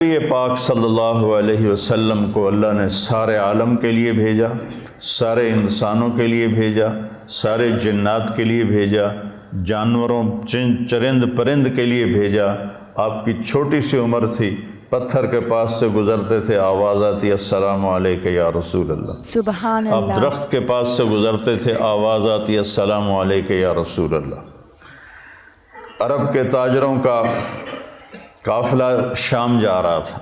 یہ پاک صلی اللہ علیہ وسلم کو اللہ نے سارے عالم کے لیے بھیجا، سارے انسانوں کے لیے بھیجا، سارے جنات کے لیے بھیجا، جانوروں چرند پرند کے لیے بھیجا۔ آپ کی چھوٹی سی عمر تھی، پتھر کے پاس سے گزرتے تھے، آواز آتی السلام علیکہ یا رسول اللہ۔ سبحان آپ اللہ۔ درخت کے پاس سے گزرتے تھے، آواز آتی السلام علیکہ یا رسول اللہ۔ عرب کے تاجروں کا قافلہ شام جا رہا تھا،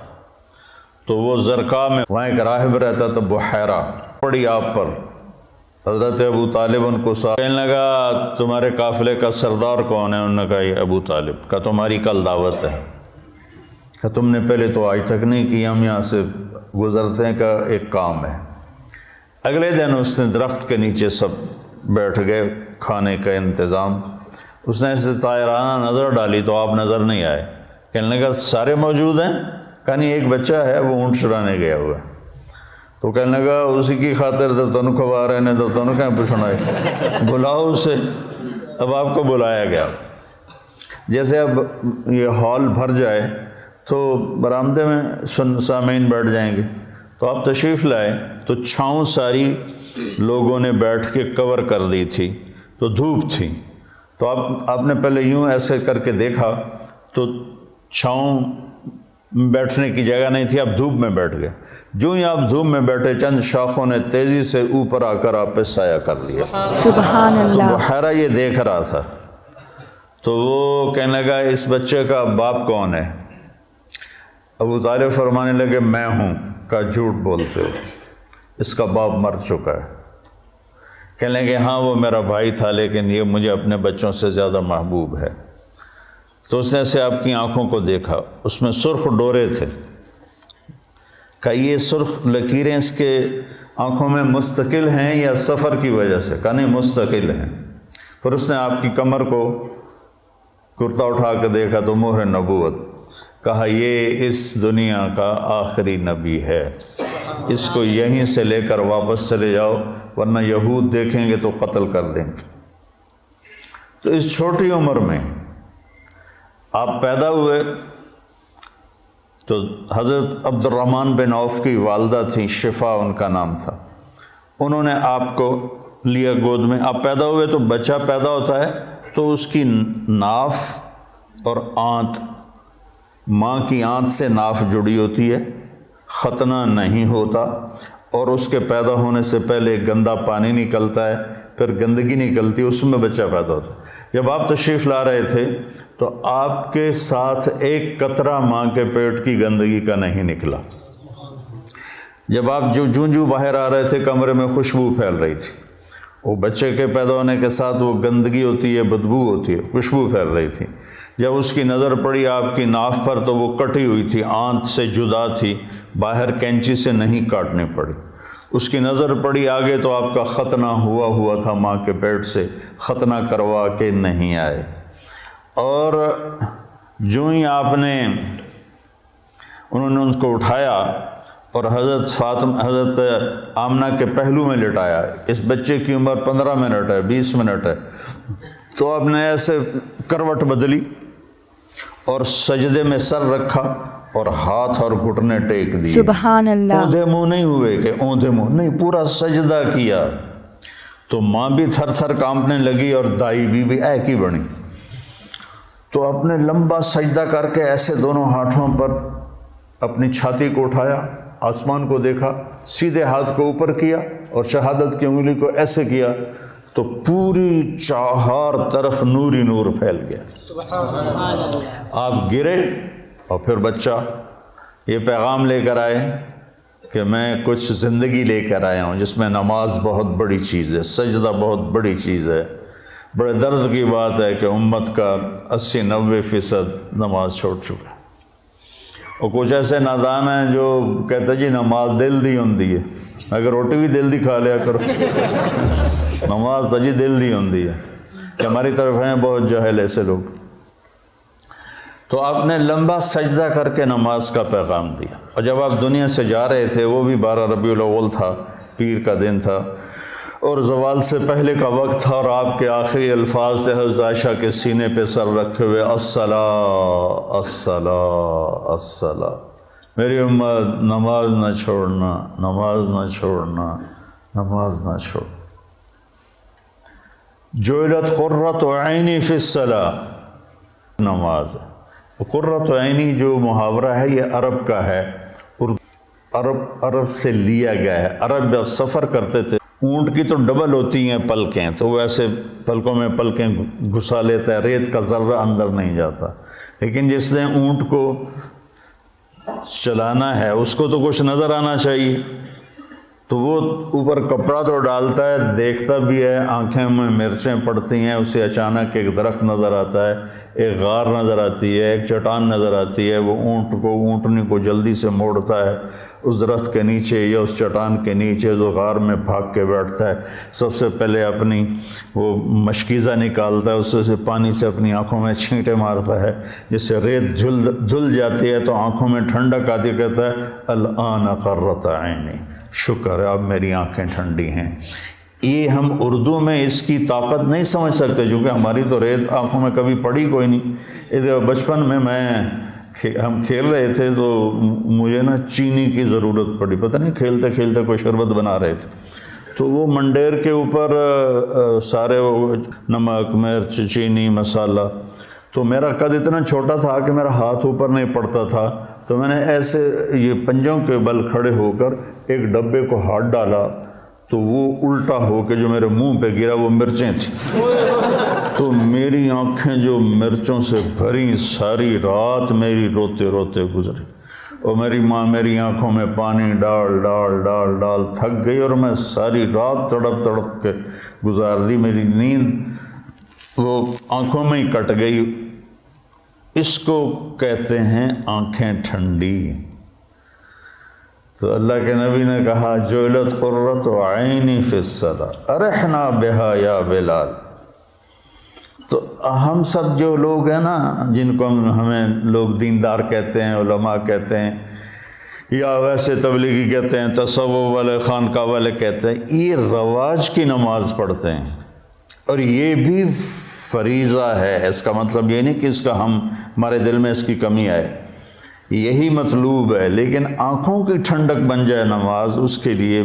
تو وہ زرقا میں وہاں ایک راہب رہتا تھا، بحیرہ، پڑی آپ پر۔ حضرت ابو طالب ان کو کہنے لگا تمہارے قافلے کا سردار کون ہے؟ انہوں نے کہا یہ ابو طالب۔ کہا تمہاری کل دعوت ہے۔ کہا تم نے پہلے تو آج تک نہیں کی، ہم یہاں سے گزرتے ہیں، کا ایک کام ہے۔ اگلے دن اس نے درخت کے نیچے سب بیٹھ گئے، کھانے کا انتظام۔ اس نے ایسے طائرانہ نظر ڈالی تو آپ نظر نہیں آئے۔ کہنے لگا سارے موجود ہیں؟ کہا نہیں، ایک بچہ ہے، وہ اونٹ چرانے گیا ہوا ہے۔ تو کہنے لگا اسی کی خاطر تو تنو کھوا رہے ہیں، تو تنو کہیں پوچھنا ہے، بلاؤ اسے۔ اب آپ کو بلایا گیا۔ جیسے اب یہ ہال بھر جائے تو برآمدے میں سامعین بیٹھ جائیں گے، تو آپ تشریف لائے تو چھاؤں ساری لوگوں نے بیٹھ کے کور کر دی تھی، تو دھوپ تھی، تو آپ نے پہلے یوں ایسے کر کے دیکھا تو چھاؤں بیٹھنے کی جگہ نہیں تھی، آپ دھوپ میں بیٹھ گئے۔ جو ہی آپ دھوپ میں بیٹھے، چند شاخوں نے تیزی سے اوپر آ کر آپ پہ سایہ کر لیا۔ سبحان تو اللہ۔ بحیرہ یہ دیکھ رہا تھا، تو وہ کہنے لگا اس بچے کا باپ کون ہے؟ ابو طالب فرمانے لگے میں ہوں۔ کہا جھوٹ بولتے ہو، اس کا باپ مر چکا ہے۔ کہنے لگے ہاں وہ میرا بھائی تھا، لیکن یہ مجھے اپنے بچوں سے زیادہ محبوب ہے۔ تو اس نے ایسے آپ کی آنکھوں کو دیکھا، اس میں سرخ ڈورے تھے۔ کہا یہ سرخ لکیریں اس کے آنکھوں میں مستقل ہیں یا سفر کی وجہ سے؟ کہا نہیں، مستقل ہیں۔ پھر اس نے آپ کی کمر کو کرتا اٹھا کے دیکھا تو مہر نبوت۔ کہا یہ اس دنیا کا آخری نبی ہے، اس کو یہیں سے لے کر واپس چلے جاؤ، ورنہ یہود دیکھیں گے تو قتل کر دیں گے۔ تو اس چھوٹی عمر میں آپ پیدا ہوئے تو حضرت عبد الرحمن بن عوف کی والدہ تھیں، شفا ان کا نام تھا، انہوں نے آپ کو لیا گود میں۔ آپ پیدا ہوئے تو بچہ پیدا ہوتا ہے تو اس کی ناف اور آنت، ماں کی آنت سے ناف جڑی ہوتی ہے، ختنہ نہیں ہوتا، اور اس کے پیدا ہونے سے پہلے گندا پانی نکلتا ہے، پھر گندگی نکلتی ہے، اس میں بچہ پیدا ہوتا ہے۔ جب آپ تشریف لا رہے تھے تو آپ کے ساتھ ایک قطرہ ماں کے پیٹ کی گندگی کا نہیں نکلا۔ جب آپ جو باہر آ رہے تھے کمرے میں خوشبو پھیل رہی تھی، وہ بچے کے پیدا ہونے کے ساتھ وہ گندگی ہوتی ہے، بدبو ہوتی ہے، خوشبو پھیل رہی تھی۔ جب اس کی نظر پڑی آپ کی ناف پر تو وہ کٹی ہوئی تھی، آنت سے جدا تھی، باہر کینچی سے نہیں کاٹنی پڑی۔ اس کی نظر پڑی آگے تو آپ کا ختنہ ہوا تھا، ماں کے پیٹ سے ختنہ کروا کے نہیں آئے۔ اور جو ہی آپ نے، انہوں نے ان کو اٹھایا اور حضرت آمنہ کے پہلو میں لٹایا۔ اس بچے کی عمر 15 منٹ ہے، 20 منٹ ہے، تو آپ نے ایسے کروٹ بدلی اور سجدے میں سر رکھا اور ہاتھ اور گھٹنے ٹیک دیے۔ سبحان اللہ۔ اوندھے منہ نہیں ہوئے کہ اوندھے منہ نہیں، پورا سجدہ کیا۔ تو ماں بھی تھر تھر کانپنے لگی اور دائی بھی ایک ہی بنی۔ تو آپ نے لمبا سجدہ کر کے ایسے دونوں ہاتھوں پر اپنی چھاتی کو اٹھایا، آسمان کو دیکھا، سیدھے ہاتھ کو اوپر کیا اور شہادت کی انگلی کو ایسے کیا تو پوری چار طرف نور ہی نور پھیل گیا۔ آپ گرے اور پھر بچہ یہ پیغام لے کر آئے کہ میں کچھ زندگی لے کر آیا ہوں جس میں نماز بہت بڑی چیز ہے، سجدہ بہت بڑی چیز ہے۔ بڑے درد کی بات ہے کہ امت کا 80-90% نماز چھوڑ چکا ہے، اور کچھ ایسے نادان ہیں جو کہتے جی نماز دل دی ہوندی ہے، اگر روٹی بھی دل دی کھا لیا کرو، نماز تو جی دل دی ہوندی ہے، کہ ہماری طرف ہیں بہت جاہل ایسے لوگ۔ تو آپ نے لمبا سجدہ کر کے نماز کا پیغام دیا، اور جب آپ دنیا سے جا رہے تھے وہ بھی 12 ربیع الاول تھا، پیر کا دن تھا، اور زوال سے پہلے کا وقت تھا، اور آپ کے آخری الفاظ تھے حضرت عائشہ کے سینے پہ سر رکھے ہوئے الصلاۃ الصلاۃ الصلاۃ، میری امت نماز نہ چھوڑنا، نماز نہ چھوڑنا، نماز نہ چھوڑ۔ جعلت قرۃ عینی فی الصلاۃ، نماز۔ قرۃ عینی جو محاورہ ہے یہ عرب کا ہے، عرب سے لیا گیا ہے۔ عرب جب سفر کرتے تھے، اونٹ کی تو ڈبل ہوتی ہیں پلکیں، تو وہ ایسے پلکوں میں پلکیں گھسا لیتا ہے، ریت کا ذرہ اندر نہیں جاتا۔ لیکن جس نے اونٹ کو چلانا ہے اس کو تو کچھ نظر آنا چاہیے، تو وہ اوپر کپڑا تو ڈالتا ہے، دیکھتا بھی ہے، آنکھیں میں مرچیں پڑتی ہیں، اسے اچانک ایک درخت نظر آتا ہے، ایک غار نظر آتی ہے، ایک چٹان نظر آتی ہے، وہ اونٹنی کو جلدی سے موڑتا ہے اس درخت کے نیچے یا اس چٹان کے نیچے، جو غار میں بھاگ کے بیٹھتا ہے، سب سے پہلے اپنی وہ مشکیزہ نکالتا ہے، اس سے پانی سے اپنی آنکھوں میں چھینٹے مارتا ہے، جس سے ریت دھل جاتی ہے تو آنکھوں میں ٹھنڈک آتی، کہتا ہے الآن قرۃ عینی، شکر ہے اب میری آنکھیں ٹھنڈی ہیں۔ یہ ہم اردو میں اس کی طاقت نہیں سمجھ سکتے، کیونکہ ہماری تو ریت آنکھوں میں کبھی پڑی کوئی نہیں۔ ادھر بچپن میں ہم کھیل رہے تھے تو مجھے نا چینی کی ضرورت پڑی، پتہ نہیں کھیلتے کھیلتے کوئی شربت بنا رہے تھے، تو وہ منڈیر کے اوپر سارے وہ نمک، مرچ، چینی، مسالہ، تو میرا قد اتنا چھوٹا تھا کہ میرا ہاتھ اوپر نہیں پڑتا تھا، تو میں نے ایسے یہ پنجوں کے بل کھڑے ہو کر ایک ڈبے کو ہاتھ ڈالا، تو وہ الٹا ہو کے جو میرے منہ پہ گرا وہ مرچیں تھیں، تو میری آنکھیں جو مرچوں سے بھری، ساری رات میری روتے روتے گزری، اور میری ماں میری آنکھوں میں پانی ڈال ڈال ڈال ڈال تھک گئی، اور میں ساری رات تڑپ تڑپ کے گزار دی، میری نیند وہ آنکھوں میں ہی کٹ گئی۔ اس کو کہتے ہیں آنکھیں ٹھنڈی۔ تو اللہ کے نبی نے کہا جعلت قرۃ عینی فی الصلاۃ ارحنا بہا یا بلال۔ تو ہم سب جو لوگ ہیں نا، جن کو ہمیں لوگ دیندار کہتے ہیں، علماء کہتے ہیں، یا ویسے تبلیغی کہتے ہیں، تصوف والے، خانقاہ والے کہتے ہیں، یہ رواج کی نماز پڑھتے ہیں، اور یہ بھی فریضہ ہے۔ اس کا مطلب یہ نہیں کہ اس کا ہمارے دل میں اس کی کمی آئے، یہی مطلوب ہے، لیکن آنکھوں کی ٹھنڈک بن جائے نماز، اس کے لیے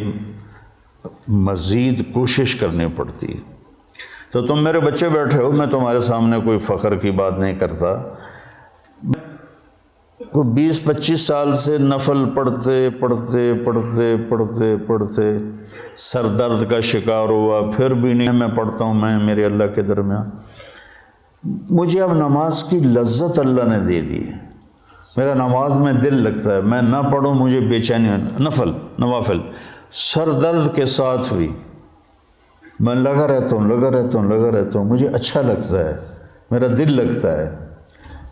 مزید کوشش کرنی پڑتی ہے۔ تو تم میرے بچے بیٹھے ہو، میں تمہارے سامنے کوئی فخر کی بات نہیں کرتا، کوئی 20-25 سال سے نفل پڑھتے پڑھتے پڑھتے پڑھتے پڑھتے سر درد کا شکار ہوا، پھر بھی نہیں میں پڑھتا ہوں، میں میرے اللہ کے درمیان، مجھے اب نماز کی لذت اللہ نے دے دی ہے، میرا نماز میں دل لگتا ہے، میں نہ پڑھوں مجھے بے چینی، نوافل سر درد کے ساتھ بھی میں لگا رہتا ہوں، مجھے اچھا لگتا ہے، میرا دل لگتا ہے۔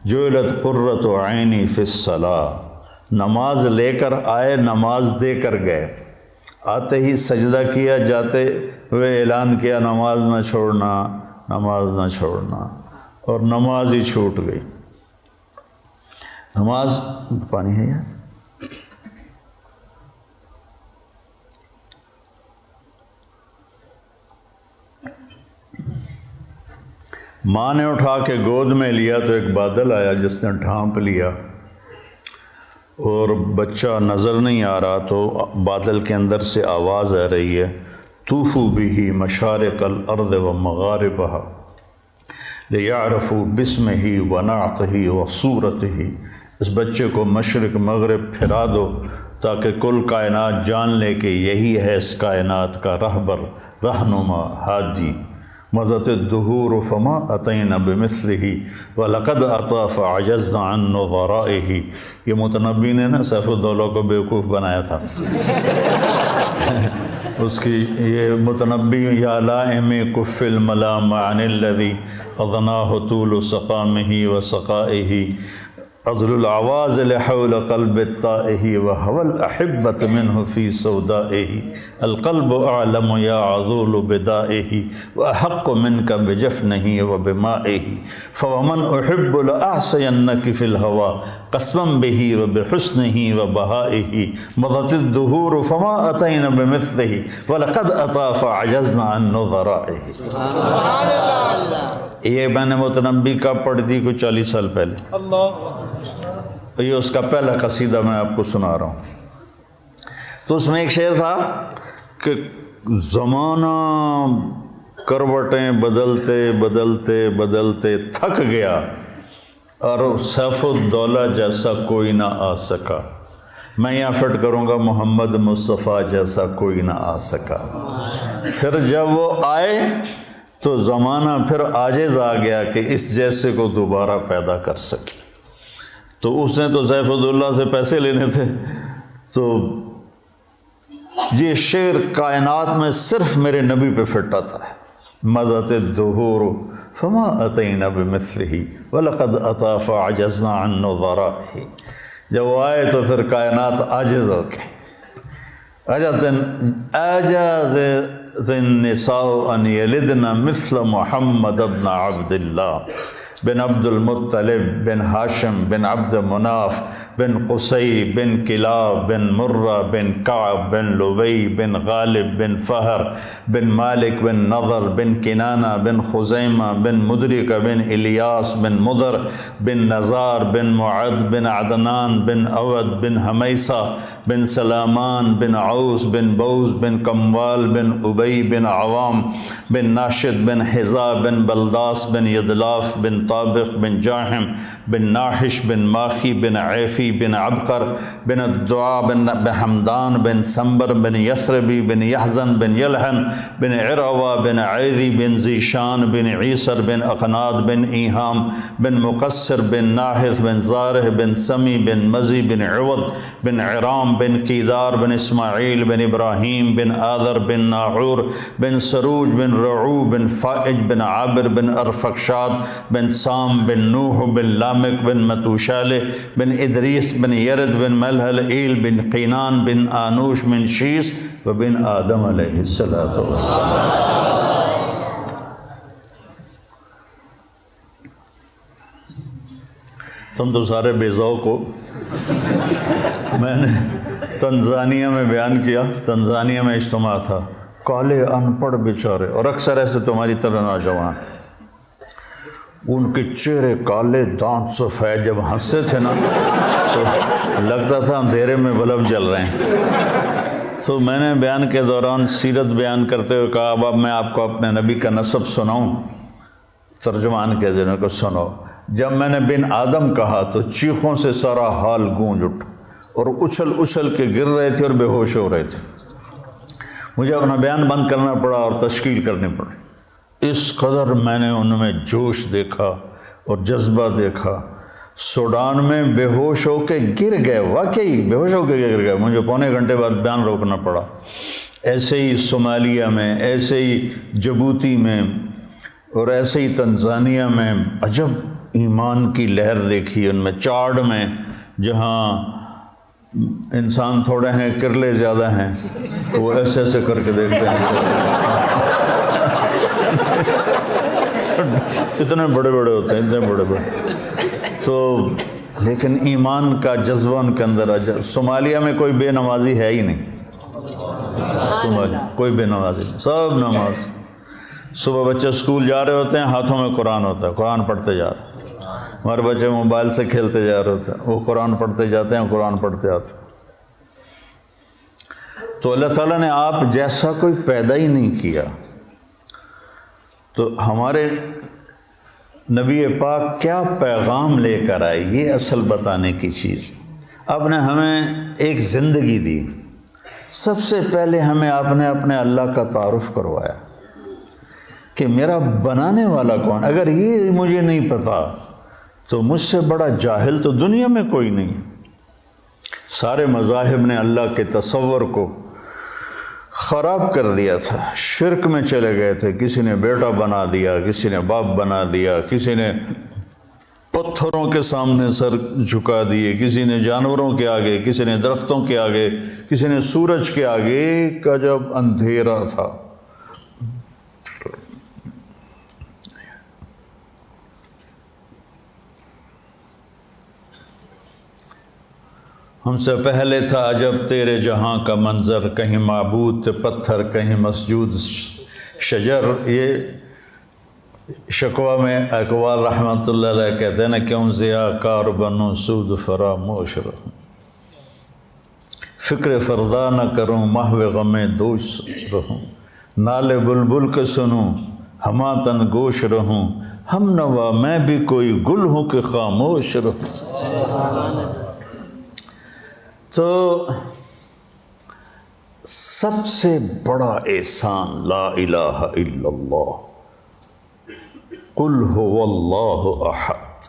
جعلت قرۃ عینی فی الصلاۃ، نماز لے کر آئے، نماز دے کر گئے، آتے ہی سجدہ کیا، جاتے ہوئے اعلان کیا نماز نہ چھوڑنا، نماز نہ چھوڑنا، اور نماز ہی چھوٹ گئی۔ نماز پانی ہے یار، ماں نے اٹھا کے گود میں لیا تو ایک بادل آیا جس نے ڈھانپ لیا، اور بچہ نظر نہیں آ رہا، تو بادل کے اندر سے آواز آ رہی ہے طوفوا بہ مشارق الارض ومغاربہا لیعرفوا باسمہ ونعتہ وصورتہ، اس بچے کو مشرق مغرب پھرا دو تاکہ کل کائنات جان لے کہ یہی ہے اس کائنات کا رہبر، رہنما، ہادی۔ مضت الدہور فما اتینا بمثلہ ولقد اتی فعجزنا عن نظرائہ، یہ متنبی نے نا سیف الدولہ کو بیوقوف بنایا تھا، اس کی یہ متنبی یا لائم کف الملام عن الذی اضناہ طول سقامہ وسقائہ، عذل العواز لحول قلب الطائہ وهو الأحبة منه في سودائه، القلب أعلم يا عذول بدائه وأحق منك بجفنه وبمائه، فومن أحب لأعصينك في الهوى قسما به وبحسنه وبهائه، مضت الدهور فما أتينا بمثله ولقد أتى فعجزنا عن نظرائه۔ سبحان اللہ، یہ میں نے متنبی کا پڑھ دی کوئی 40 سال پہلے۔ اللہ یہ اس کا پہلا قصیدہ میں آپ کو سنا رہا ہوں۔ تو اس میں ایک شعر تھا کہ زمانہ کروٹیں بدلتے بدلتے بدلتے تھک گیا، اور سیف الدولہ جیسا کوئی نہ آ سکا، میں یہاں فٹ کروں گا محمد مصطفیٰ جیسا کوئی نہ آ سکا۔ پھر جب وہ آئے تو زمانہ پھر عاجز آ گیا کہ اس جیسے کو دوبارہ پیدا کر سکے۔ تو اس نے تو سیف الدولہ سے پیسے لینے تھے، تو یہ شعر کائنات میں صرف میرے نبی پہ فٹ آتا ہے۔ مضت الدہور فما اتینا بمثلہ ولقد اتی فعجزنا عن نظرائہ۔ جب وہ آئے تو پھر کائنات عاجز ہو گئی۔ عجز النساء ان یلدن مثل محمد بن عبد اللہ بن عبد المطلب بن ہاشم بن عبد مناف بن قصی بن کلاب بن مرہ بن کعب بن لبی بن غالب بن فہر بن مالک بن نضر بن کنانہ بن خزیمہ بن مدرکہ بن الیاس بن مضر بن نزار بن معد بن عدنان بن اود بن حمیسہ بن سلامان بن عوس بن بوز بن کموال بن ابی بن عوام بن ناشد بن حذا بن بلداس بن یدلاف بن طابق بن جاہم بن ناحش بن ماخی بن عیفی بن عبقر بن الدعاء بن حمدان بن سنبر بن یثربی بن یحزن بن یلحن بن عروہ بن عیدی بن ذیشان بن عیسر بن اقناد بن ایہام بن مقصر بن ناحث بن زارح بن سمی بن مزی بن عوض بن عرام بن کیدار بن اسماعیل بن ابراہیم بن آذر بن ناعور بن سروج بن رعو بن فائج بن عابر بن ارفقشاد بن سام بن نوح بن لامک بن متوشالہ بن ادریس بن یرد بن ملحل ایل بن قینان بن آنوش بن شیس و بن آدم علیہ السلام۔ تم تو سارے بے ذوق ہو۔ میں نے تنزانیہ میں بیان کیا، تنزانیہ میں اجتماع تھا، کالے ان پڑھ بیچارے، اور اکثر ایسے تمہاری طرح نوجوان، ان کے چہرے کالے، دانت سفید، جب ہنستے تھے نا تو لگتا تھا اندھیرے میں بلب جل رہے ہیں۔ تو میں نے بیان کے دوران سیرت بیان کرتے ہوئے کہا اب میں آپ کو اپنے نبی کا نسب سناؤں؟ ترجمان کے ذریعے کو سنو۔ جب میں نے بن آدم کہا تو چیخوں سے سارا حال گونج اٹھ، اور اچھل اچھل کے گر رہے تھے اور بے ہوش ہو رہے تھے۔ مجھے اپنا بیان بند کرنا پڑا اور تشکیل کرنی پڑی۔ اس قدر میں نے ان میں جوش دیکھا اور جذبہ دیکھا، سوڈان میں بے ہوش ہو کے گر گئے، واقعی بے ہوش ہو کے گر گئے۔ مجھے پونے گھنٹے بعد بیان روکنا پڑا۔ ایسے ہی صومالیہ میں، ایسے ہی جبوتی میں، اور ایسے ہی تنزانیہ میں عجب ایمان کی لہر دیکھی۔ ان میں چاڈ میں، جہاں انسان تھوڑے ہیں کرلے زیادہ ہیں، تو وہ ایسے ایسے کر کے دیکھتے ہیں، اتنے بڑے بڑے ہوتے ہیں، اتنے بڑے بڑے، تو لیکن ایمان کا جذبہ ان کے اندر عجب۔ صومالیہ میں کوئی بے نمازی ہے ہی نہیں، صومالیہ کوئی بے نمازی نہیں، سب نماز۔ صبح بچے اسکول جا رہے ہوتے ہیں، ہاتھوں میں قرآن ہوتا ہے، قرآن پڑھتے جا رہے ہیں۔ ہمارے بچے موبائل سے کھیلتے جا رہے ہوتے ہیں، وہ قرآن پڑھتے جاتے ہیں، قرآن پڑھتے آتے ہیں۔ تو اللہ تعالیٰ نے آپ جیسا کوئی پیدا ہی نہیں کیا، تو ہمارے نبی پاک کیا پیغام لے کر آئے، یہ اصل بتانے کی چیز۔ آپ نے ہمیں ایک زندگی دی، سب سے پہلے ہمیں آپ نے اپنے اللہ کا تعارف کروایا کہ میرا بنانے والا کون۔ اگر یہ مجھے نہیں پتا تو مجھ سے بڑا جاہل تو دنیا میں کوئی نہیں۔ سارے مذاہب نے اللہ کے تصور کو خراب کر دیا تھا، شرک میں چلے گئے تھے۔ کسی نے بیٹا بنا دیا، کسی نے باپ بنا دیا، کسی نے پتھروں کے سامنے سر جھکا دیے، کسی نے جانوروں کے آگے، کسی نے درختوں کے آگے، کسی نے سورج کے آگے کا جب اندھیرا تھا۔ ہم سے پہلے تھا عجب تیرے جہاں کا منظر، کہیں معبود تھے پتھر، کہیں مسجود شجر۔ یہ شکوہ میں اقبال رحمۃ اللہ علیہ کہتے ہیں نا، کیوں ضیاء کار بنوں سود فراموش رہوں، فکر فردا نہ کروں محو غم دوش رہوں، نالے بلبل کے سنوں ہما تن گوش رہوں، ہم نوا میں بھی کوئی گل ہوں کہ خاموش رہوں۔ تو سب سے بڑا احسان لا الہ الا اللہ، قل هو اللہ احد۔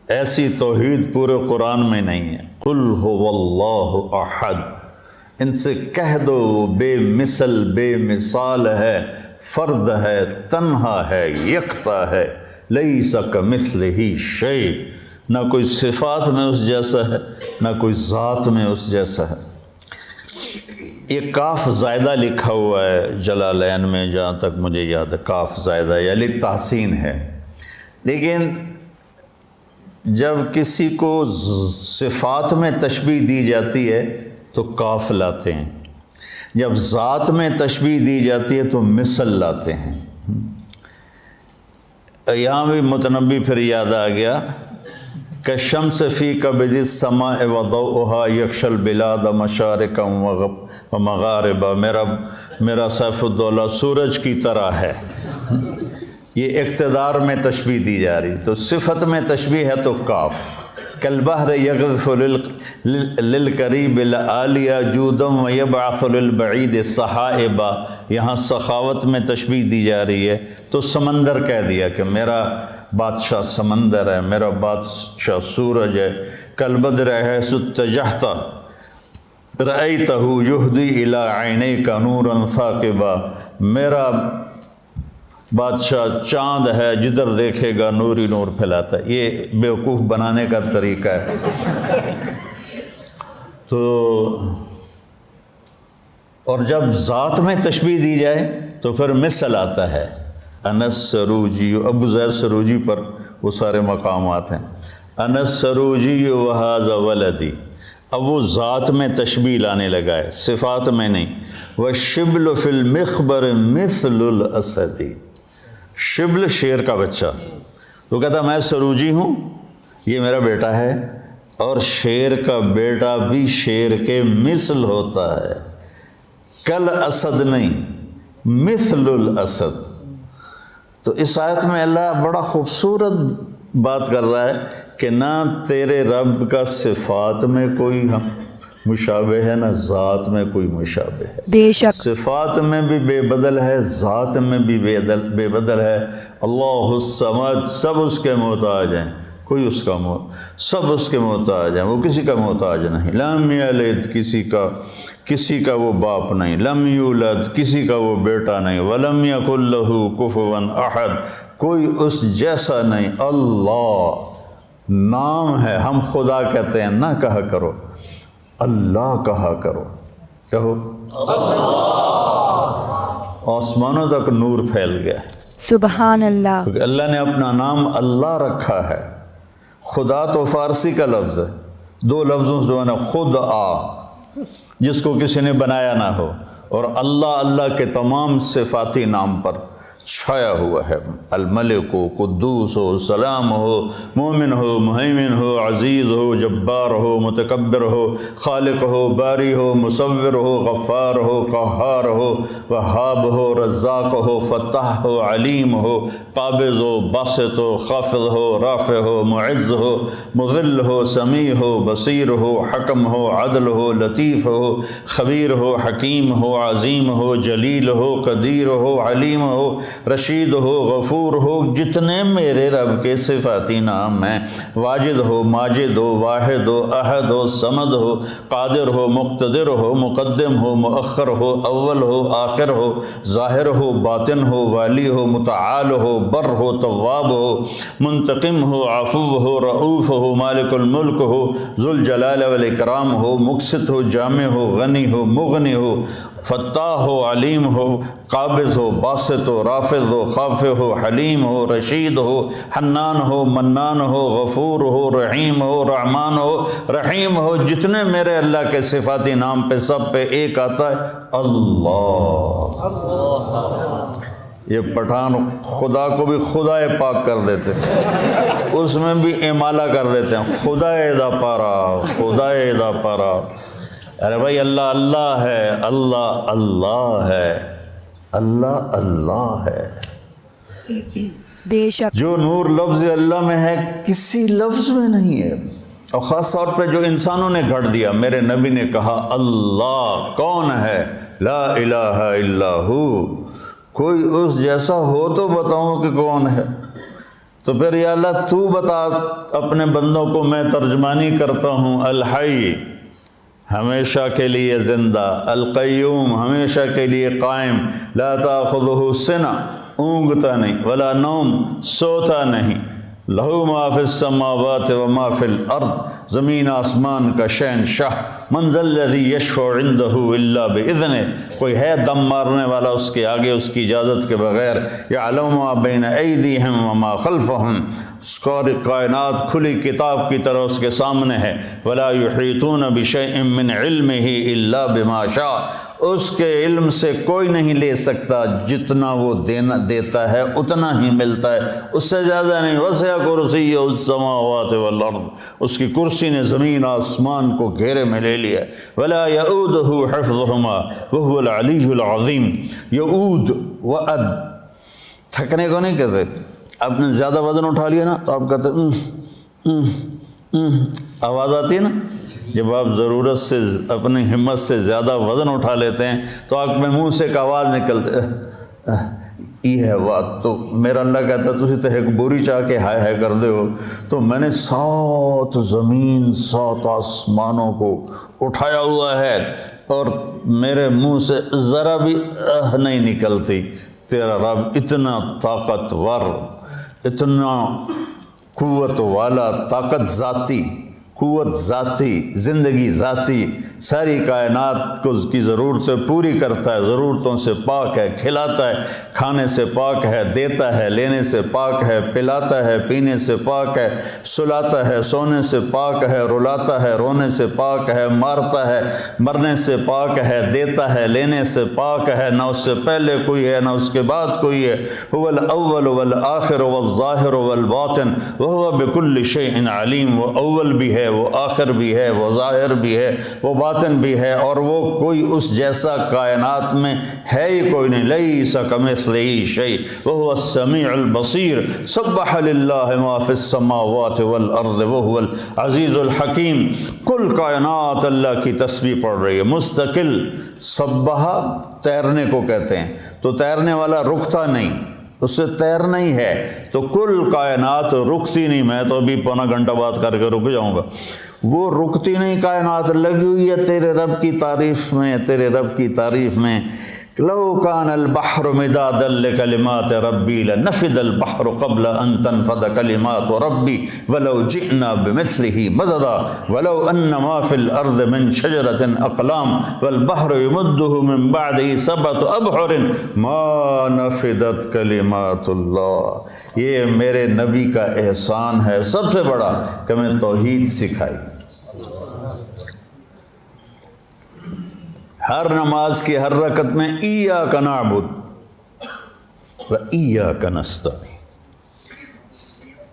ایسی توحید پورے قرآن میں نہیں ہے۔ قل هو اللہ احد، ان سے کہہ دو وہ بے مثل بے مثال ہے، فرد ہے، تنہا ہے، یکتا ہے، لیس کمثلہ شیء، نہ کوئی صفات میں اس جیسا ہے نہ کوئی ذات میں اس جیسا ہے۔ یہ کاف زائدہ لکھا ہوا ہے جلالین میں، جہاں تک مجھے یاد ہے کاف زائدہ یا للتحسین ہے، لیکن جب کسی کو صفات میں تشبیہ دی جاتی ہے تو کاف لاتے ہیں، جب ذات میں تشبیہ دی جاتی ہے تو مثل لاتے ہیں۔ یہاں بھی متنبی پھر یاد آ گیا کہ شمس فی کبد السماء وضوءها یکشی البلاد مشارقا ومغاربا، میرا سیف الدولہ سورج کی طرح ہے۔ یہ اقتدار میں تشبیہ دی جا رہی، تو صفت میں تشبیہ ہے تو کاف۔ کالبحر یغذف للقریب العالیہ جودا ویبعث للبعید سحائبا، یہاں سخاوت میں تشبیہ دی جا رہی ہے تو سمندر کہہ دیا کہ میرا بادشاہ سمندر ہے، میرا بادشاہ سورج ہے۔ کالبدر حیث اتجہت رأیتہ یہدی الی عینیک نورا ثاقبا، میرا بادشاہ چاند ہے، جدھر دیکھے گا نور ہی نور پھیلاتا ہے۔ یہ بیوقوف بنانے کا طریقہ ہے۔ تو اور جب ذات میں تشبیہ دی جائے تو پھر مثل آتا ہے۔ انس سروجی، ابو زید سروجی پر وہ سارے مقامات ہیں۔ انس سروجی وہذا ولدی، اب وہ ذات میں تشبیہ لانے لگا ہے، صفات میں نہیں۔ والشبل فی المخبر مثل الاسد، شبل شیر کا بچہ، تو کہتا میں سروجی ہوں، یہ میرا بیٹا ہے، اور شیر کا بیٹا بھی شیر کے مثل ہوتا ہے، کل اسد نہیں، مثل الاسد۔ تو اس آیت میں اللہ بڑا خوبصورت بات کر رہا ہے کہ نہ تیرے رب کا صفات میں کوئی مشابہ ہے، نہ ذات میں کوئی مشابہ ہے، بے شک صفات میں بھی بے بدل ہے، ذات میں بھی بے بدل ہے۔ اللہ الصمد، سب اس کے محتاج ہیں، کوئی اس کا سب اس کے محتاج ہیں، وہ کسی کا محتاج نہیں۔ لم یلد، کسی کا وہ باپ نہیں، لم یولد، کسی کا وہ بیٹا نہیں، ولم یکن لہ کفوا احد، کوئی اس جیسا نہیں۔ اللہ نام ہے، ہم خدا کہتے ہیں، نہ کہا کرو اللہ کہا کرو، کہو آسمانوں تک نور پھیل گیا، سبحان اللہ، کیونکہ اللہ نے اپنا نام اللہ رکھا ہے۔ خدا تو فارسی کا لفظ ہے، دو لفظوں سے بنا، خود جس کو کسی نے بنایا نہ ہو، اور اللہ کے تمام صفاتی نام پر چھایا ہوا ہے۔ الملک ہو، قدوس ہو، سلام ہو، مومن ہو، مہیمن ہو، عزیز ہو، جبار ہو، متکبر ہو، خالق ہو، باری ہو، مصور ہو، غفار ہو، قہار ہو، وہاب ہو، رزاق ہو، فتاح ہو، علیم ہو، قابض ہو، باسط ہو، خافض ہو، رافع ہو، معز ہو، مذل ہو، سمیع ہو، بصیر ہو، حکم ہو، عدل ہو، لطیف ہو، خبیر ہو، حکیم ہو، عظیم ہو، جلیل ہو، قدیر ہو، علیم ہو، رشید ہو، غفور ہو، جتنے میرے رب کے صفاتی نام ہیں، واجد ہو، ماجد ہو، واحد ہو، احد ہو، صمد ہو، قادر ہو، مقتدر ہو، مقدم ہو، مؤخر ہو، اول ہو، آخر ہو، ظاہر ہو، باطن ہو، والی ہو، متعال ہو، بر ہو، تواب ہو، منتقم ہو، عفو ہو، رؤوف ہو، مالک الملک ہو، ذو الجلال والاکرام ہو، مقسط ہو، جامع ہو، غنی ہو، مغنی ہو، فتاح ہو، علیم ہو، قابض ہو، باسط ہو، رافض ہو، خافع ہو، حلیم ہو، رشید ہو، حنان ہو، منان ہو، غفور ہو، رحیم ہو، رحمان ہو، رحیم ہو، جتنے میرے اللہ کے صفاتی نام پہ سب پہ ایک آتا ہے اللہ۔ یہ پٹھان خدا کو بھی خدا پاک کر دیتے، اس میں بھی امالہ کر دیتے ہیں، خدا دا پارا، خدا دا پارا۔ ارے بھائی اللہ اللہ ہے، اللہ اللہ ہے، اللہ اللہ ہے۔ بے شک جو نور لفظ اللہ میں ہے کسی لفظ میں نہیں ہے، اور خاص طور پہ جو انسانوں نے گھڑ دیا۔ میرے نبی نے کہا اللہ کون ہے؟ لا الہ الا ہو، کوئی اس جیسا ہو تو بتاؤں کہ کون ہے۔ تو پھر یا اللہ تو بتا، اپنے بندوں کو میں ترجمانی کرتا ہوں۔ الحی ہمیشہ کے لیے زندہ، القیوم ہمیشہ کے لیے قائم، لا تاخذہ سنہ اونگتا نہیں، ولا نوم سوتا نہیں، لہو ما فی السماوات و ما فی الارض، زمین آسمان کا شہنشاہ۔ من ذا الذی یشفع عندہ الا باذنہ، کوئی ہے دم مارنے والا اس کے آگے اس کی اجازت کے بغیر؟ یعلم ما بین ایدیہم و ما خلفہم، ساری کائنات کھلی کتاب کی طرح اس کے سامنے ہے۔ ولا یحیطون بشیء من علمہ الا بما شاء، اس کے علم سے کوئی نہیں لے سکتا، جتنا وہ دیتا ہے اتنا ہی ملتا ہے، اس سے زیادہ نہیں۔ وسع کرسیہ السماوات والارض، اس کی کرسی نے زمین آسمان کو گھیرے میں لے لیا۔ ولا یؤودہ حفظہما وہو العلی العظیم۔ یؤود وعد، تھکنے کو نہیں کہتے۔ آپ نے زیادہ وزن اٹھا لیا نا تو آپ کہتے آواز آتی ہے نا، جب آپ ضرورت سے اپنی ہمت سے زیادہ وزن اٹھا لیتے ہیں تو آپ میں منہ سے ایک آواز نکلتے یہ ہے بات۔ تو میرا اللہ کہتا ہے تسی تو ایک بوری چاہ کے ہائے ہائے کر دے ہو، تو میں نے 7 زمین 7 آسمانوں کو اٹھایا ہوا ہے اور میرے منہ سے ذرا بھی نہیں نکلتی۔ تیرا رب اتنا طاقتور، اتنا قوت والا، طاقت ذاتی، قوت ذاتی، زندگی ذاتی، ساری کائنات کو کی ضرورتیں پوری کرتا ہے، ضرورتوں سے پاک ہے، کھلاتا ہے، کھانے سے پاک ہے، دیتا ہے، لینے سے پاک ہے، پلاتا ہے، پینے سے پاک ہے، سلاتا ہے، سونے سے پاک ہے، رلاتا ہے، رونے سے پاک ہے، مارتا ہے، مرنے سے پاک ہے، دیتا ہے، لینے سے پاک ہے، نہ اس سے پہلے کوئی ہے نہ اس کے بعد کوئی ہے۔ هو الاول والآخر والظاہر والباطن وهو بكل شيء علیم، وہ اول بھی ہے، وہ آخر بھی ہے، وہ ظاہر بھی ہے، وہ باطن بھی ہے، اور وہ کوئی اس جیسا کائنات میں ہے ہی کوئی نہیں۔ لیس کمثلہ شیء وہو السمیع البصیر، سبح للہ ما فی السماوات والارض وہو العزیز الحکیم۔ کل کائنات اللہ کی تسبیح پڑھ رہی ہے مستقل۔ سبح تیرنے کو کہتے ہیں، تو تیرنے والا رکتا نہیں، اس سے تیرنا ہی ہے، تو کل کائنات رکتی نہیں۔ میں تو ابھی پونا گھنٹہ بات کر کے رک جاؤں گا۔ وہ رکتی نہیں کائنات، لگی ہوئی ہے تیرے رب کی تعریف میں، تیرے رب کی تعریف میں۔ لو کان البحر مدادا لکلمات ربی لنفد البحر قبل ان تنفد کلمات ربی ولو جئنا بمثلہ مددا ولو ان ما فی الارض من شجرۃ اقلام والبحر یمدہ من بعدہ 7 ابحر ما نفدت کلمات اللہ۔ یہ میرے نبی کا احسان ہے سب سے بڑا کہ میں توحید سکھائی۔ ہر نماز کی ہر رکعت میں ایاک نعبد و ایاک نستعین،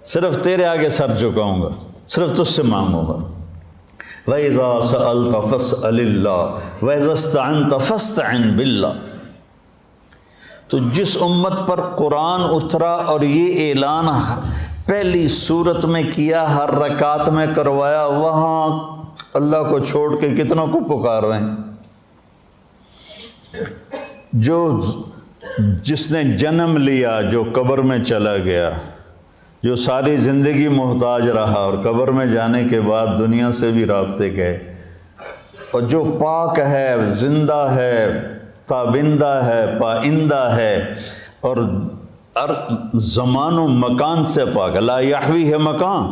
صرف تیرے آگے سر جھکاؤں گا، صرف تجھ سے مانگوں گا۔ وَإِذَا سَأَلْتَ فَاسْأَلِ اللَّهَ وَإِذَا اسْتَعَنْتَ فَاسْتَعِنْ بِاللَّهِ۔ تو جس امت پر قرآن اترا اور یہ اعلان پہلی صورت میں کیا، ہر رکعت میں کروایا، وہاں اللہ کو چھوڑ کے کتنوں کو پکار رہے ہیں؟ جس نے جنم لیا، جو قبر میں چلا گیا، جو ساری زندگی محتاج رہا اور قبر میں جانے کے بعد دنیا سے بھی رابطے گئے، اور جو پاک ہے، زندہ ہے، تابندہ ہے، پائندہ ہے، اور زمان و مکان سے پاک، لا یحوی ہے مکان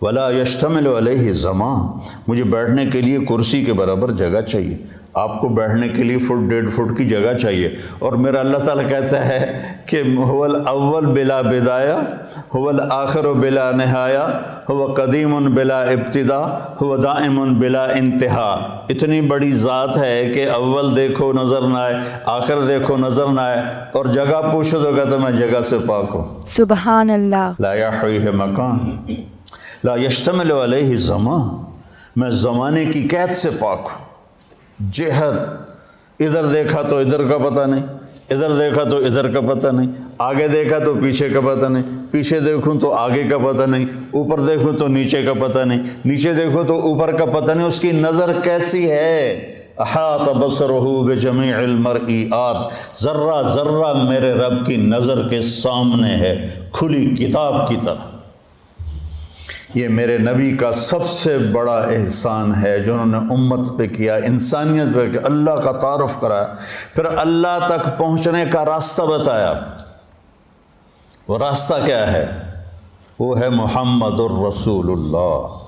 ولا یشتمل علیہ زمان، مجھے بیٹھنے کے لیے کرسی کے برابر جگہ چاہیے، آپ کو بیٹھنے کے لیے 1.5 فٹ کی جگہ چاہیے، اور میرا اللہ تعالیٰ کہتا ہے کہ هو الاول بلا بدایہ، هو الآخر بلا نہایہ، هو قدیم بلا ابتدا، هو دائم بلا انتہا۔ اتنی بڑی ذات ہے کہ اول دیکھو نظر نہ آئے، آخر دیکھو نظر نہ آئے، اور جگہ پوچھو تو کہتا میں جگہ سے پاک ہوں۔ سبحان اللہ۔ لا یحویہ مکان، لا یشتمل علیہ زمان، میں زمانے کی قید سے پاک ہوں۔ جہت، ادھر دیکھا تو ادھر کا پتہ نہیں، ادھر دیکھا تو ادھر کا پتہ نہیں، آگے دیکھا تو پیچھے کا پتہ نہیں، پیچھے دیکھوں تو آگے کا پتہ نہیں، اوپر دیکھوں تو نیچے کا پتہ نہیں، نیچے دیکھو تو اوپر کا پتہ نہیں۔ اس کی نظر کیسی ہے؟ احاط بصرہ بجمیع المرئیات، ذرہ ذرہ میرے رب کی نظر کے سامنے ہے، کھلی کتاب کی طرح۔ یہ میرے نبی کا سب سے بڑا احسان ہے جو انہوں نے امت پہ کیا، انسانیت پہ کیا، اللہ کا تعارف کرایا، پھر اللہ تک پہنچنے کا راستہ بتایا۔ وہ راستہ کیا ہے؟ وہ ہے محمد الرسول اللہ۔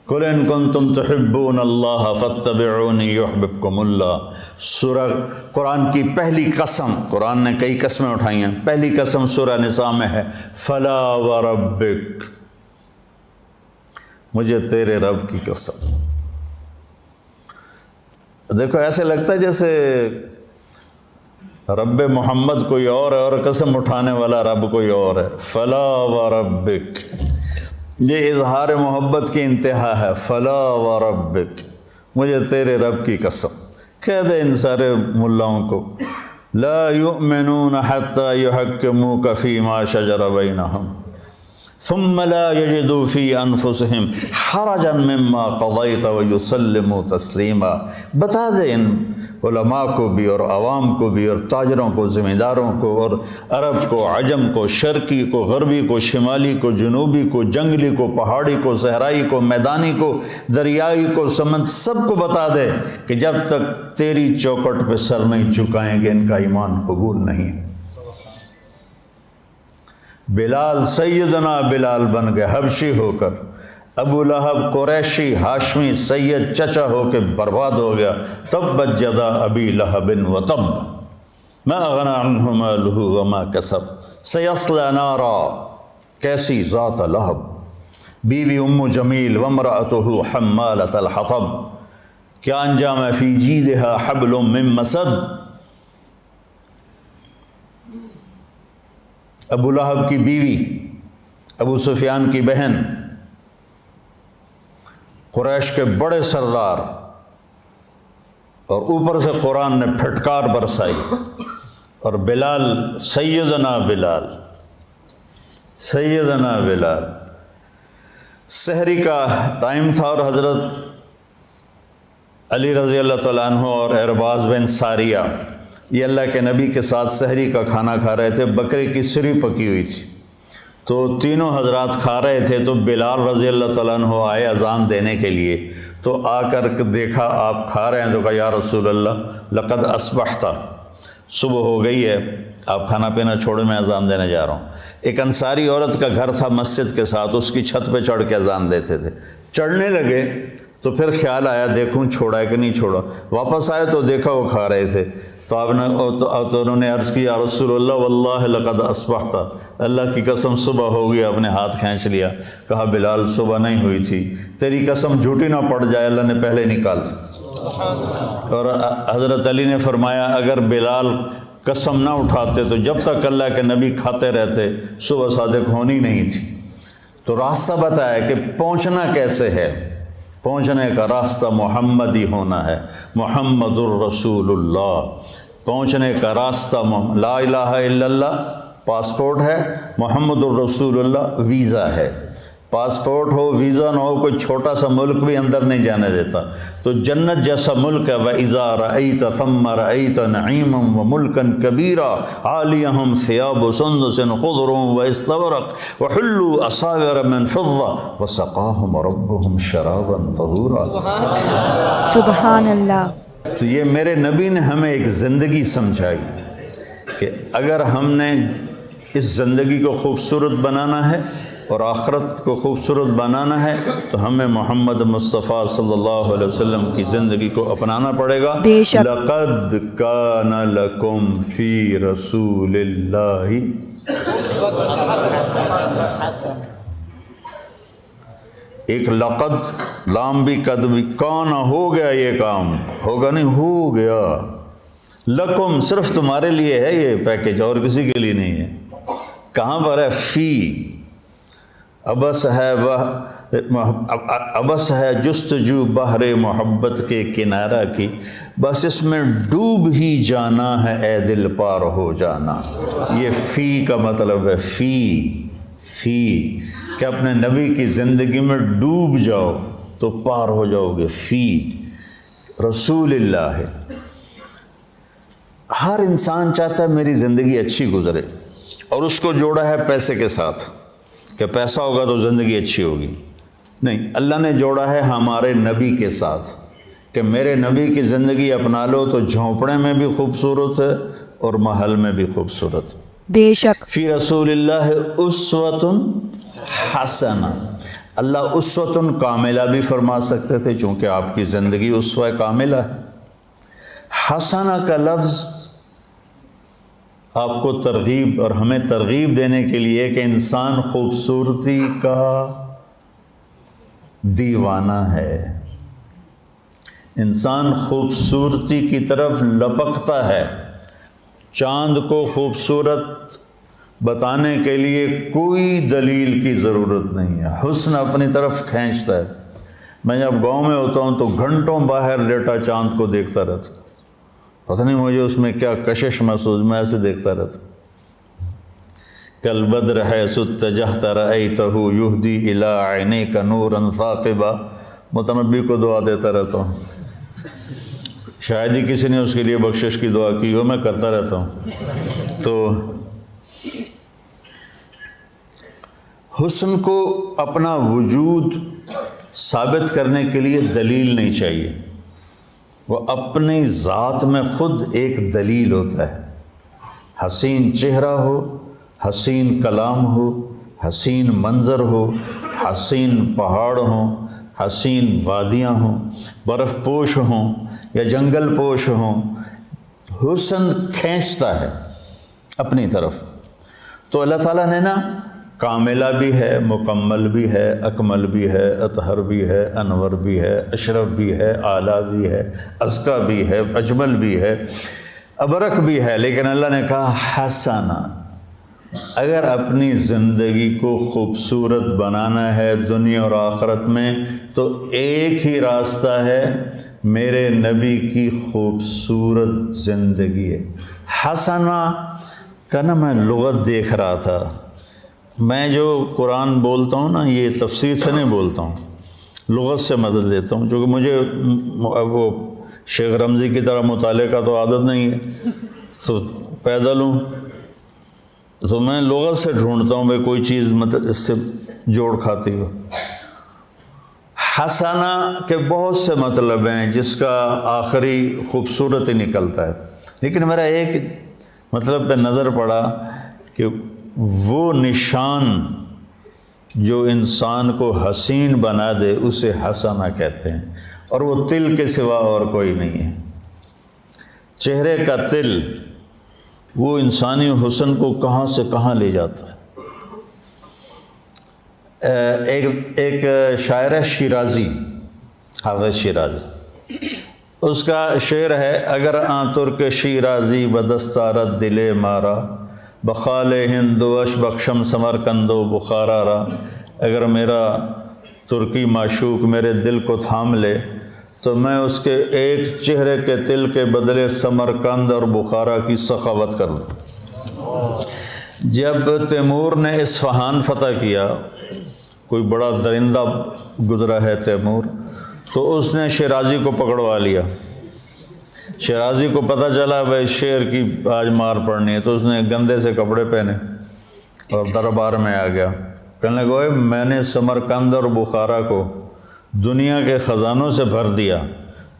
قُلْ إِن كُنتُمْ تُحِبُّونَ اللَّهَ فَاتَّبِعُونِي يُحْبِبْكُمُ اللَّهُ۔ سورہ قرآن کی پہلی قسم، قرآن نے کئی قسمیں اٹھائی ہیں، پہلی قسم سورہ نساء میں ہے، فَلَا وَرَبِّكَ، مجھے تیرے رب کی قسم۔ دیکھو ایسے لگتا ہے جیسے رب محمد کوئی اور ہے اور قسم اٹھانے والا رب کوئی اور ہے۔ فَلَا وَرَبِّكَ، یہ اظہار محبت کی انتہا ہے۔ فلا وربک، مجھے تیرے رب کی قسم۔ کہہ دے ان سارے ملاؤں کو، لا یؤمنون حتی یحکموک فیما شجر بینہم ثم لا یجدوا فی انفسہم حرجا مما قضیت ویسلموا تسلیما۔ بتا دے ان علماء کو بھی اور عوام کو بھی اور تاجروں کو، ذمہ داروں کو، اور عرب کو، عجم کو، شرقی کو، غربی کو، شمالی کو، جنوبی کو، جنگلی کو، پہاڑی کو، صحرائی کو، میدانی کو، دریائی کو، سمندر، سب کو بتا دے کہ جب تک تیری چوکٹ پہ سر نہیں جھکائیں گے ان کا ایمان قبول نہیں۔ بلال، سیدنا بلال بن گئے حبشی ہو کر، ابو لہب قریشی ہاشمی سید چچا ہو کے برباد ہو گیا۔ تبت یدا ابی لہب وتب ما اغنی عنہ مالہ وما کسب سیصلی نارا، کیسی ذات لہب۔ بیوی ام جمیل وامرأتہ حمالۃ الحطب، کیا انجام ہے؟ فی جیدہا حبل من مسد۔ ابو لہب کی بیوی، ابو سفیان کی بہن، قریش کے بڑے سردار، اور اوپر سے قرآن نے پھٹکار برسائی، اور بلال، سیدنا بلال، سیدنا بلال، سحری کا ٹائم تھا اور حضرت علی رضی اللہ تعالیٰ عنہ اور ارباز بن ساریہ یہ اللہ کے نبی کے ساتھ سحری کا کھانا کھا رہے تھے، بکرے کی سری پکی ہوئی تھی، تو تینوں حضرات کھا رہے تھے، تو بلال رضی اللہ تعالیٰ عنہ آئے اذان دینے کے لیے، تو آ کر دیکھا آپ کھا رہے ہیں، تو کہا یا رسول اللہ لقد اصبحت، صبح ہو گئی ہے، آپ کھانا پینا چھوڑے، میں اذان دینے جا رہا ہوں۔ ایک انصاری عورت کا گھر تھا مسجد کے ساتھ، اس کی چھت پہ چڑھ کے اذان دیتے تھے۔ چڑھنے لگے تو پھر خیال آیا دیکھوں چھوڑا ہے کہ نہیں چھوڑا، واپس آئے تو دیکھا وہ کھا رہے تھے، تو آپ نے تو انہوں نے عرض کی یا رسول اللہ واللہ لقد اصبحت، اللہ کی قسم صبح ہو گئی، آپ نے ہاتھ کھینچ لیا۔ کہا بلال صبح نہیں ہوئی تھی، تیری قسم جھوٹی نہ پڑ جائے، اللہ نے پہلے نکال دی۔ اور حضرت علی نے فرمایا اگر بلال قسم نہ اٹھاتے تو جب تک اللہ کے نبی کھاتے رہتے صبح صادق ہونی نہیں تھی۔ تو راستہ بتایا کہ پہنچنا کیسے ہے، پہنچنے کا راستہ محمدی ہونا ہے، محمد الرسول اللہ۔ پہنچنے کا راستہ لا الہ الا اللہ پاسپورٹ ہے، محمد الرسول اللہ ویزا ہے۔ پاسپورٹ ہو، ویزا نہ ہو، کوئی چھوٹا سا ملک بھی اندر نہیں جانے دیتا۔ تو جنت جیسا ملک ہے، وَإِذَا رَأَيْتَ ثَمَّ رَأَيْتَ نَعِيمًا وَمُلْكًا كَبِيرًا عَالِيَهُمْ ثِيَابُ سُندُسٍ خُضْرٌ وَإِسْتَبْرَقٌ وَحُلُّوا أَسَاوِرَ مِنْ فِضَّةٍ وَسَقَاهُمْ رَبُّهُمْ شَرَابًا طَهُورًا۔ سبحان اللہ۔ تو یہ میرے نبی نے ہمیں ایک زندگی سمجھائی کہ اگر ہم نے اس زندگی کو خوبصورت بنانا ہے اور آخرت کو خوبصورت بنانا ہے تو ہمیں محمد مصطفیٰ صلی اللہ علیہ وسلم کی زندگی کو اپنانا پڑے گا۔ بے شک۔ لَقَدْ كَانَ لَكُمْ فِي رَسُولِ اللَّهِ، ایک لقد لام بھی قد بھی، کانا ہو گیا، یہ کام ہوگا نہیں، ہو گیا، لکم صرف تمہارے لیے ہے یہ پیکیج، اور کسی کے لیے نہیں ہے۔ کہاں پر ہے؟ فی، ابس ہے جستجو بحر محبت کے کنارہ کی، بس اس میں ڈوب ہی جانا ہے اے دل پار ہو جانا۔ یہ فی کا مطلب ہے فی کہ اپنے نبی کی زندگی میں ڈوب جاؤ تو پار ہو جاؤ گے۔ فی رسول اللہ ہے۔ ہر انسان چاہتا ہے میری زندگی اچھی گزرے، اور اس کو جوڑا ہے پیسے کے ساتھ کہ پیسہ ہوگا تو زندگی اچھی ہوگی۔ نہیں، اللہ نے جوڑا ہے ہمارے نبی کے ساتھ کہ میرے نبی کی زندگی اپنا لو تو جھونپڑے میں بھی خوبصورت ہے اور محل میں بھی خوبصورت ہے۔ بے شک۔ فی رسول اللہ اسوۃ حسنہ، اللہ اسوۃ کاملہ بھی فرما سکتے تھے چونکہ آپ کی زندگی اسوہ کاملہ ہے۔ حسنہ کا لفظ آپ کو ترغیب اور ہمیں ترغیب دینے کے لیے کہ انسان خوبصورتی کا دیوانہ ہے، انسان خوبصورتی کی طرف لپکتا ہے۔ چاند کو خوبصورت بتانے کے لیے کوئی دلیل کی ضرورت نہیں ہے، حسن اپنی طرف کھینچتا ہے۔ میں جب گاؤں میں ہوتا ہوں تو گھنٹوں باہر لیٹا چاند کو دیکھتا رہتا، پتہ نہیں مجھے اس میں کیا کشش محسوس، میں ایسے دیکھتا رہتا۔ کل بدر حیث اتجہت رأیتہ یہدی الی عینیک نورا ثاقبا، متنبی کو دعا دیتا رہتا ہوں، شاید ہی کسی نے اس کے لیے بخشش کی دعا کی ہو، میں کرتا رہتا ہوں۔ تو حسن کو اپنا وجود ثابت کرنے کے لیے دلیل نہیں چاہیے، وہ اپنی ذات میں خود ایک دلیل ہوتا ہے۔ حسین چہرہ ہو، حسین کلام ہو، حسین منظر ہو، حسین پہاڑ ہوں، حسین وادیاں ہوں، برف پوش ہوں یا جنگل پوش ہوں، حسن کھینچتا ہے اپنی طرف۔ تو اللہ تعالیٰ نے نا کاملہ بھی ہے، مکمل بھی ہے، اکمل بھی ہے، اطہر بھی ہے، انور بھی ہے، اشرف بھی ہے، اعلیٰ بھی ہے، ازکیٰ بھی ہے، اجمل بھی ہے، ابرک بھی ہے، لیکن اللہ نے کہا حسنہ۔ اگر اپنی زندگی کو خوبصورت بنانا ہے دنیا اور آخرت میں تو ایک ہی راستہ ہے، میرے نبی کی خوبصورت زندگی ہے۔ حسنہ کا نا میں لغت دیکھ رہا تھا، میں جو قرآن بولتا ہوں نا یہ تفسیر سے نہیں بولتا ہوں، لغت سے مدد لیتا ہوں، چونکہ مجھے وہ شیخ رمضی کی طرح مطالعے کا تو عادت نہیں ہے، تو پیدل ہوں تو میں لغت سے ڈھونڈتا ہوں بھئی کوئی چیز مطلب اس سے جوڑ کھاتی ہو۔ حسنہ کے بہت سے مطلب ہیں جس کا آخری خوبصورت ہی نکلتا ہے، لیکن میرا ایک مطلب پہ نظر پڑا کہ وہ نشان جو انسان کو حسین بنا دے اسے حسنہ کہتے ہیں، اور وہ تل کے سوا اور کوئی نہیں ہے۔ چہرے کا تل وہ انسانی حسن کو کہاں سے کہاں لے جاتا ہے۔ ایک شاعر ہے شیرازی، حافظ شیرازی، اس کا شعر ہے اگر آن ترک شیرازی بدستارت دل مارا بخال ہندوش بخشم سمرقند و بخارا را، اگر میرا ترکی معشوق میرے دل کو تھام لے تو میں اس کے ایک چہرے کے تل کے بدلے سمرقند اور بخارا کی سخاوت کر دوں۔ جب تیمور نے اصفہان فتح کیا، کوئی بڑا درندہ گزرا ہے تیمور، تو اس نے شیرازی کو پکڑوا لیا۔ شیرازی کو پتہ چلا بھائی شیر کی آج مار پڑنی ہے، تو اس نے گندے سے کپڑے پہنے اور دربار میں آ گیا، کہنے لگا میں نے سمرقند اور بخارا کو دنیا کے خزانوں سے بھر دیا،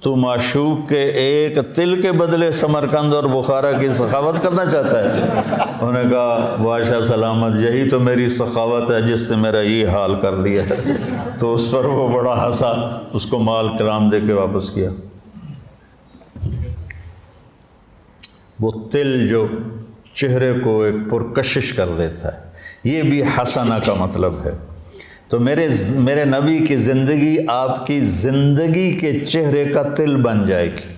تو معشوق کے ایک تل کے بدلے سمرقند اور بخارا کی سخاوت کرنا چاہتا ہے؟ انہوں نے کہا بادشاہ سلامت یہی تو میری سخاوت ہے جس نے میرا یہ حال کر لیا ہے۔ تو اس پر وہ بڑا ہنسا، اس کو مال کرام دے کے واپس کیا۔ وہ تل جو چہرے کو ایک پرکشش کر دیتا ہے، یہ بھی حسنہ کا مطلب ہے۔ تو میرے نبی کی زندگی آپ کی زندگی کے چہرے کا تل بن جائے گی۔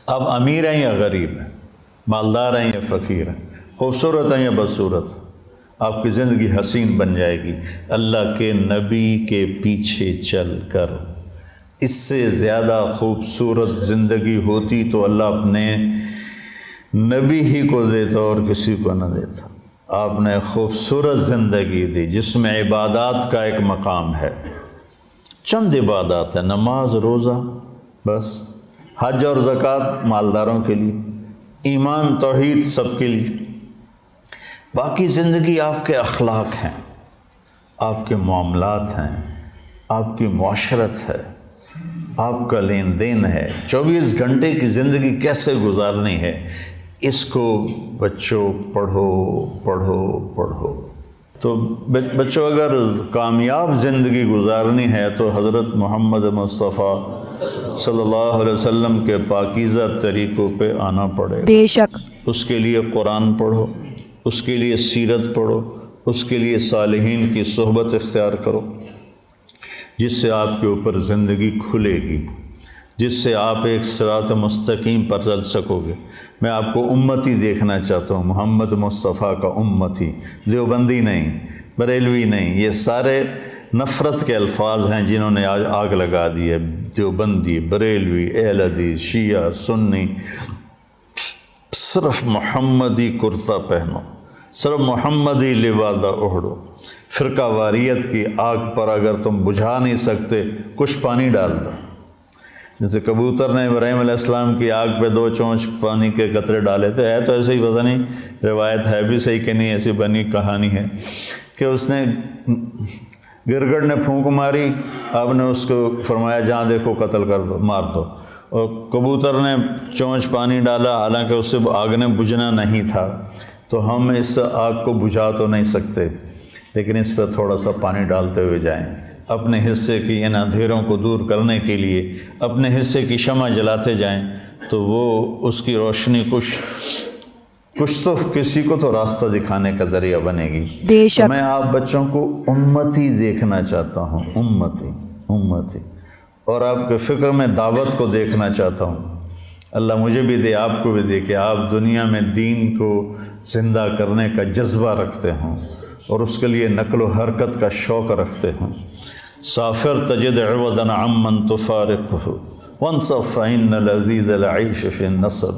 آپ امیر ہیں یا غریب ہیں، مالدار ہیں یا فقیر ہیں، خوبصورت ہیں یا بدصورت، آپ کی زندگی حسین بن جائے گی۔ اللہ کے نبی کے پیچھے چل کر اس سے زیادہ خوبصورت زندگی ہوتی تو اللہ اپنے نبی ہی کو دیتا اور کسی کو نہ دیتا۔ آپ نے خوبصورت زندگی دی جس میں عبادات کا ایک مقام ہے، چند عبادات ہیں، نماز، روزہ، بس، حج اور زکوٰۃ مالداروں کے لیے، ایمان توحید سب کے لیے۔ باقی زندگی آپ کے اخلاق ہیں، آپ کے معاملات ہیں، آپ کی معاشرت ہے، آپ کا لین دین ہے، 24 گھنٹے کی زندگی کیسے گزارنی ہے، اس کو بچوں پڑھو پڑھو پڑھو۔ تو بچوں اگر کامیاب زندگی گزارنی ہے تو حضرت محمد مصطفیٰ صلی اللہ علیہ وسلم کے پاکیزہ طریقوں پہ آنا پڑے گا۔ بے شک۔ اس کے لیے قرآن پڑھو، اس کے لیے سیرت پڑھو، اس کے لیے صالحین کی صحبت اختیار کرو، جس سے آپ کے اوپر زندگی کھلے گی، جس سے آپ ایک صراط مستقیم پر چل سکو گے۔ میں آپ کو امتی دیکھنا چاہتا ہوں، محمد مصطفیٰ کا امتی، دیوبندی نہیں، بریلوی نہیں، یہ سارے نفرت کے الفاظ ہیں جنہوں نے آج آگ لگا دی ہے۔ دیوبندی، بریلوی، اہل حدیث، شیعہ، سنی، صرف محمدی کرتا پہنو، صرف محمدی لبادہ اوڑھو۔ فرقہ واریت کی آگ پر اگر تم بجھا نہیں سکتے، کچھ پانی ڈال دو۔ جیسے کبوتر نے ابراہیم علیہ السلام کی آگ پہ 2 چونچ پانی کے قطرے ڈالے تھے، ہے تو ایسے ہی، پتہ نہیں روایت ہے بھی صحیح کہ نہیں، ایسی بنی کہانی ہے کہ اس نے گرگڑ نے پھونک ماری، آپ نے اس کو فرمایا جہاں دیکھو قتل کر دو، مار دو، اور کبوتر نے چونچ پانی ڈالا، حالانکہ اس سے آگ نے بجھنا نہیں تھا۔ تو ہم اس آگ کو بجھا تو نہیں سکتے، لیکن اس پہ تھوڑا سا پانی ڈالتے ہوئے جائیں، اپنے حصے کی ان اندھیروں کو دور کرنے کے لیے اپنے حصے کی شمع جلاتے جائیں، تو وہ اس کی روشنی کچھ تو کسی کو تو راستہ دکھانے کا ذریعہ بنے گی۔ بے شک۔ میں آپ بچوں کو امتی دیکھنا چاہتا ہوں، امتی، اور آپ کے فکر میں دعوت کو دیکھنا چاہتا ہوں۔ اللہ مجھے بھی دے، آپ کو بھی دے کہ آپ دنیا میں دین کو زندہ کرنے کا جذبہ رکھتے ہوں اور اس کے لیے نقل و حرکت کا شوق رکھتے ہوں۔ سافر تجد عوضا عمن تفارقه وانصف فإن العزيز العيش في النصب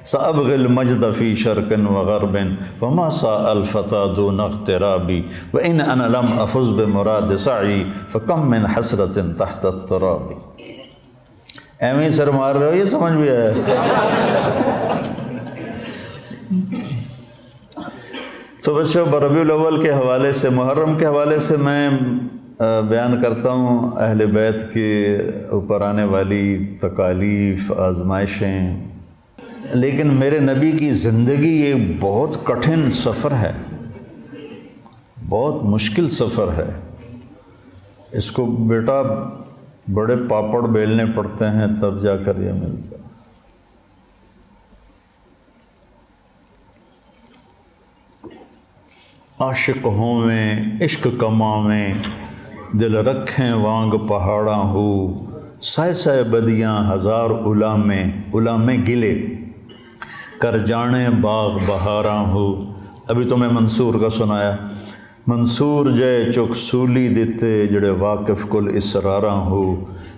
سأبغي المجد في شرق وغرب وما ساء الفتى دون اغترابي وإن أنا لم أفز بمراد سعي فكم من حسرة تحت التراب۔ ایویں سر مار رہے ہو، یہ سمجھ بھی آیا؟ تو بچوں، ربیع الاول کے حوالے سے، محرم کے حوالے سے میں بیان کرتا ہوں اہل بیت کے اوپر آنے والی تکالیف، آزمائشیں، لیکن میرے نبی کی زندگی ایک بہت کٹھن سفر ہے، بہت مشکل سفر ہے۔ اس کو بیٹا بڑے پاپڑ بیلنے پڑتے ہیں تب جا کر یہ ملتا ہے۔ عاشق ہوں میں عشق کماویں، دل رکھیں وانگ پہاڑاں ہو، سائے سائے بدیاں ہزار علامے گلے، کر جانے باغ بہاراں ہو۔ ابھی تو میں منصور کا سنایا، منصور جے چک سولی دیتے جڑے واقف کل اسراراں ہو،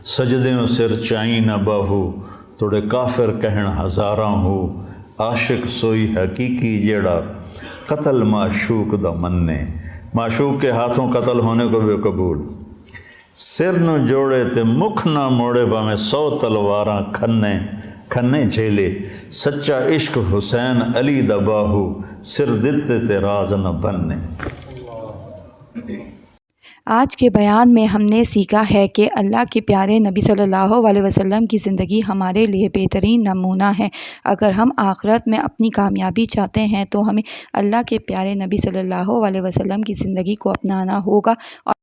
سجدیوں سر چائیں نہ باہو، توڑے کافر کہن ہزاراں ہو، عاشق سوئی حقیقی جیڑا قتل معشوق دا مننے، معشوق کے ہاتھوں قتل ہونے کو بھی قبول، سر نو جوڑے تے مکھ نہ موڑے باویں 100 تلواراں کھنے جھیلے، سچا عشق حسین علی دا باہو، سر دتے تے راز نہ بننے۔ آج کے بیان میں ہم نے سیکھا ہے کہ اللہ کے پیارے نبی صلی اللہ علیہ وسلم کی زندگی ہمارے لیے بہترین نمونہ ہے۔ اگر ہم آخرت میں اپنی کامیابی چاہتے ہیں تو ہمیں اللہ کے پیارے نبی صلی اللہ علیہ وسلم کی زندگی کو اپنانا ہوگا اور